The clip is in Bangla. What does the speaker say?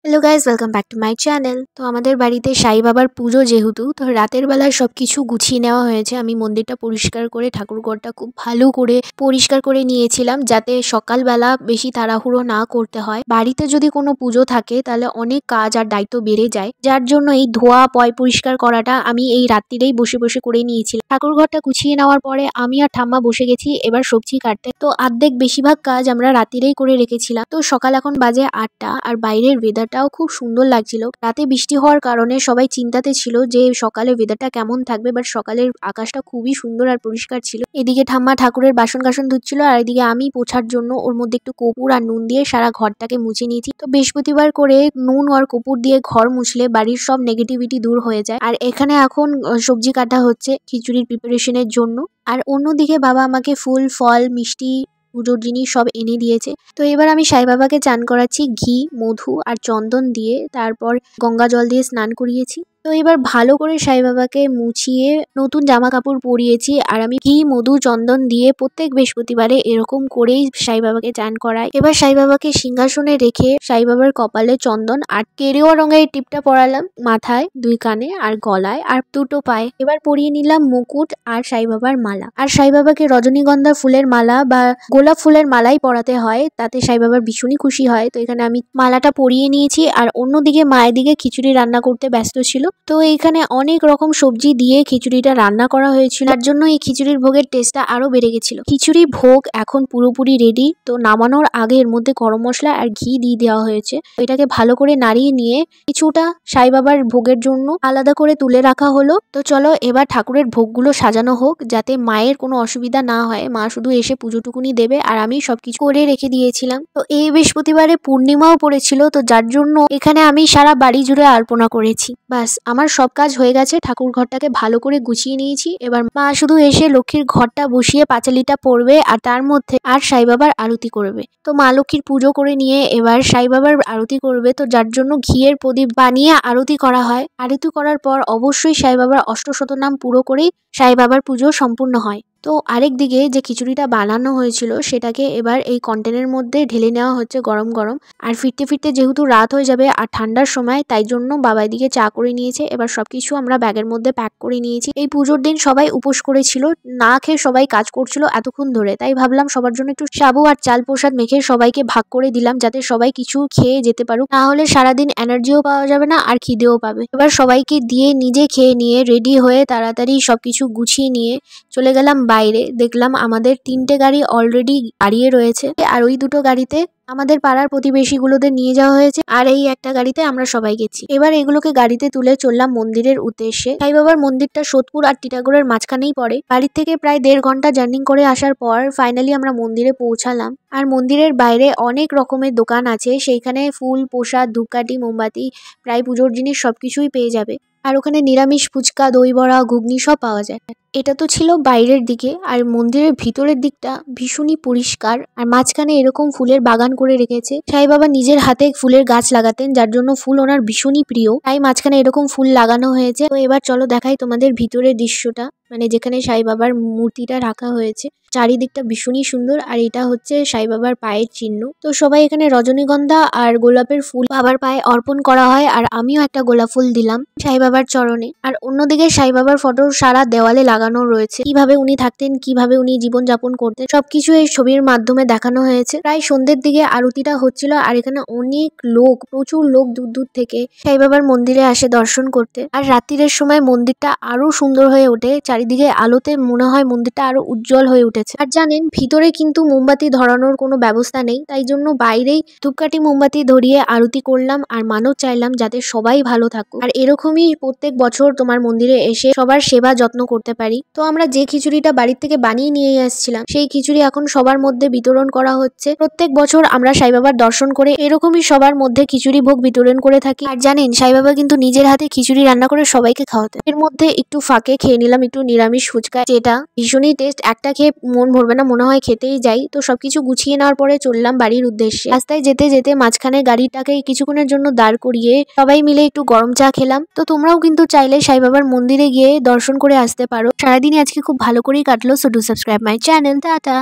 Hello guys, welcome back to my channel. তো আমাদের বাড়িতে সাই বাবার পুজো, যেহেতু তো রাতের বেলায় সবকিছু গুছিয়ে নেওয়া হয়েছে। আমি মন্দিরটা পরিষ্কার করে ঠাকুরঘরটা খুব ভালো করে পরিষ্কার করে নিয়েছিলাম, যাতে সকালবেলা বেশি তাড়াহুড়ো না করতে হয়। বাড়িতে যদি কোনো পুজো থাকে তাহলে অনেক কাজ আর দায়িত্ব বেড়ে যায়, যার জন্য এই ধোয়া পয় পরিষ্কার করাটা আমি এই রাত্রিরেই বসে বসে করে নিয়েছিলাম। ঠাকুরঘরটা গুছিয়ে নেওয়ার পরে আমি আর ঠাম্মা বসে গেছি এবার সবজি কাটতে। তো অর্ধেক বেশিরভাগ কাজ আমরা রাত্রিরেই করে রেখেছিলাম। তো সকাল এখন বাজে 8টা, আর বাইরের ওয়েদারটাও খুব সুন্দর লাগছিল। রাতে বৃষ্টি হওয়ার কারণে সবাই চিন্তাতে ছিল যে সকালে ওয়েদারটা কেমন থাকবে, বাট সকালের আকাশটা খুবই সুন্দর আর পরিষ্কার ছিল। এদিকে ঠাম্মা ঠাকুরের বাসন কাসন ধুচ্ছিল, আর এদিকে আমি পোছার জন্য ওর মধ্যে একটু কপুর আর নুন দিয়ে সারা ঘরটাকে মুছে নিয়েছি। তো বৃহস্পতিবার করে নুন আর কপুর দিয়ে ঘর মুছলে বাড়ির সব নেগেটিভিটি দূর হয়ে যায়। আর এখানে এখন সবজি কাটা হচ্ছে খিচুড়ির প্রিপারেশনের জন্য। আর অন্যদিকে বাবা আমাকে ফুল ফল মিষ্টি পুজোর জিনিস সব এনে দিয়েছে। তো এবার আমি সাই বাবাকে চান করাচ্ছি ঘি, মধু আর চন্দন দিয়ে, তারপর গঙ্গা জল দিয়ে স্নান করিয়েছি। তো এবার ভালো করে সাই বাবাকে মুছিয়ে নতুন জামা কাপড় পরিয়েছি। আর আমি ঘি, মধু, চন্দন দিয়ে প্রত্যেক বৃহস্পতিবারে এরকম করেই সাই বাবাকে চান করাই। এবার সাই বাবাকে সিংহাসনে রেখে সাই বাবার কপালে চন্দন আর কেরুয়া রঙের টিপটা পরালাম মাথায়, 2 কানে আর গলায় আর 2টো পায়ে। এবার পরিয়ে নিলাম মুকুট আর সাই বাবার মালা। আর সাই বাবাকে রজনীগন্ধা ফুলের মালা বা গোলাপ ফুলের মালাই পরাতে হয়, তাতে সাই বাবার ভীষণই খুশি হয়। তো এখানে আমি মালাটা পরিয়ে নিয়েছি। আর অন্যদিকে মায়ের দিকে খিচুড়ি রান্না করতে ব্যস্ত ছিল। তো এইখানে অনেক রকম সবজি দিয়ে খিচুড়িটা রান্না করা হয়েছিল, তার জন্য এই খিচুড়ির ভোগের টেস্টটা আরো বেড়ে গেছিল। খিচুড়ি ভোগ এখন পুরোপুরি রেডি। তো নামানোর আগে এর মধ্যে গরম মশলা আর ঘি দিয়ে দেওয়া হয়েছে। এটাকে ভালো করে নাড়িয়ে নিয়ে কিছুটা সাই বাবার ভোগের জন্য আলাদা করে তুলে রাখা হলো। তো চলো এবার ঠাকুরের ভোগগুলো সাজানো হোক, যাতে মায়ের কোনো অসুবিধা না হয়। মা শুধু এসে পুজোটুকুনি দেবে, আর আমি সবকিছু করে রেখে দিয়েছিলাম। তো এই বৃহস্পতিবারে পূর্ণিমাও পড়েছিল, তো যার জন্য এখানে আমি সারা বাড়ি জুড়ে আলপনা করেছি। বাস আমার সব কাজ হয়ে গেছে, ঠাকুর ঘরটাকে ভালো করে গুছিয়ে নিয়েছি। এবার মা শুধু এসে লক্ষ্মীর ঘরটা বসিয়ে পাঁচালিটা পড়বে, আর তার মধ্যে আর সাই বাবার আরতি করবে। তো মা লক্ষ্মীর পুজো করে নিয়ে এবার সাই বাবার আরতি করবে। তো যার জন্য ঘিয়ের প্রদীপ বানিয়ে আরতি করা হয়। আরতি করার পর অবশ্যই সাই বাবার অষ্টশতনাম পুরো করেই সাই বাবার পুজো সম্পূর্ণ হয়। তো আরেক দিকে যে খিচুড়িটা বানানো হয়েছিল সেটাকে এবার এই কন্টেনের মধ্যে ঢেলে নেওয়া হচ্ছে গরম গরম। আর ফিরতে ফিরতে যেহেতু রাত হয়ে যাবে আর ঠান্ডার সময়, তাই জন্য বাবা এদিকে চা করে নিয়েছে। এবার সবকিছু আমরা ব্যাগের মধ্যে প্যাক করে নিয়েছি। এই পুজোর দিন সবাই উপোস করেছিল, না খেয়ে সবাই কাজ করছিল এতক্ষণ ধরে, তাই ভাবলাম সবার জন্য একটু সাবু আর চাল প্রসাদ মেখে সবাইকে ভাগ করে দিলাম, যাতে সবাই কিছু খেয়ে যেতে পারুক। না হলে সারাদিন এনার্জিও পাওয়া যাবে না আর খিদেও পাবে। এবার সবাইকে দিয়ে নিজে খেয়ে নিয়ে রেডি হয়ে তাড়াতাড়ি সবকিছু গুছিয়ে নিয়ে চলে গেলাম বাইরে। দেখলাম আমাদের 3টে গাড়ি অলরেডি দাঁড়িয়ে রয়েছে, আর ওই 2টো গাড়িতে আমাদের পাড়ার প্রতিবেশীগুলোদের নিয়ে যাওয়া হয়েছে, আর এই একটা গাড়িতে আমরা সবাই গেছি। এবার এগুলোকে গাড়িতে তুলে চললাম মন্দিরের উদ্দেশ্যে। সাই বাবার মন্দিরটা সোদপুর আর টিটাগড়ের মাঝখানেই পড়ে। বাড়ির থেকে প্রায় 1.5 ঘন্টা জার্নি করে আসার পর ফাইনালি আমরা মন্দিরে পৌঁছালাম। আর মন্দিরের বাইরে অনেক রকমের দোকান আছে, সেইখানে ফুল, প্রসাদ, ধূপকাঠি, মোমবাতি, প্রায় পুজোর জিনিস সবকিছুই পেয়ে যাবে। আর ওখানে নিরামিষ ফুচকা, দই বড়া, ঘুগনি সব পাওয়া যায়। এটা তো ছিল বাইরের দিকে, আর মন্দিরের ভিতরের দিকটা ভীষণই পরিষ্কার। আর মাঝখানে এরকম ফুলের বাগান করে রেখেছে। সাই বাবা নিজের হাতে ফুলের গাছ লাগাতেন, যার জন্য ফুল ওনার ভীষণই প্রিয়, তাই মাঝখানে এরকম ফুল লাগানো হয়েছে। তো এবার চলো দেখাই তোমাদের ভিতরের দৃশ্যটা, মানে যেখানে সাই বাবার মূর্তিটা রাখা হয়েছে। চারিদিকটা ভীষণই সুন্দর। আর এটা হচ্ছে সাই বাবার পায়ের চিহ্ন। তো সবাই এখানে রজনীগন্ধা আর গোলাপের ফুল বাবার পায়ে অর্পণ করা হয়, আর আমিও একটা গোলাপ ফুল দিলাম সাই বাবার চরণে। আর অন্যদিকে সাই বাবার ফটো সারা দেওয়ালে লাগানো রয়েছে। কিভাবে উনি থাকতেন, কিভাবে উনি জীবন যাপন করতেন, সবকিছু এই ছবির মাধ্যমে দেখানো হয়েছে। প্রায় সন্ধ্যের দিকে আরতিটা হচ্ছিল, আর এখানে অনেক লোক, প্রচুর লোক দূর দূর থেকে সাই বাবার মন্দিরে আসে দর্শন করতে। আর রাত্রির সময় মন্দিরটা আরো সুন্দর হয়ে ওঠে, চারিদিকে আলোতে মনে হয় মন্দিরটা আরো উজ্জ্বল হয়ে উঠেছে। আর জানেন ভিতরে কিন্তু মোমবাতি ধরানোর কোনো ব্যবস্থা নেই, তাই জন্য বাইরেই ধূপকাঠি মোমবাতি ধরিয়ে আরতি করলাম আর মানত চাইলাম যাতে সবাই ভালো থাকুক। আর এরকমই প্রত্যেক বছর তোমার মন্দিরে এসে সবার সেবা যত্ন করতে পারি। তো আমরা যে খিচুড়িটা বাড়ির থেকে বানিয়ে নিয়ে আসছিলাম, সেই খিচুড়ি এখন সবার মধ্যে বিতরণ করা হচ্ছে। প্রত্যেক বছর আমরা সাই বাবার দর্শন করে এরকমই সবার মধ্যে খিচুড়ি ভোগ বিতরণ করে থাকি। আর জানেন সাই বাবা কিন্তু নিজের হাতে খিচুড়ি রান্না করে সবাইকে খাওয়াতে। এর মধ্যে একটু ফাঁকে খেয়ে নিলাম একটু নিরামিষ ফুচকা, যেটা ভীষণই টেস্ট। একটা খেয়ে মন ভরবে না, মনে হয় খেতেই যাই। তো সবকিছু গুছিয়ে নেওয়ার পরে চললাম বাড়ির উদ্দেশ্যে। রাস্তায় যেতে যেতে মাঝখানে গাড়িটাকে কিছুক্ষণের জন্য দাঁড় করিয়ে সবাই মিলে একটু গরম চা খেলাম। তো তোমরাও কিন্তু চাইলে সাই বাবার মন্দিরে গিয়ে দর্শন করে আসতে পারো। সারাদিনই আজকে খুব ভালো করেই কাটলো। So do subscribe my channel. Tata.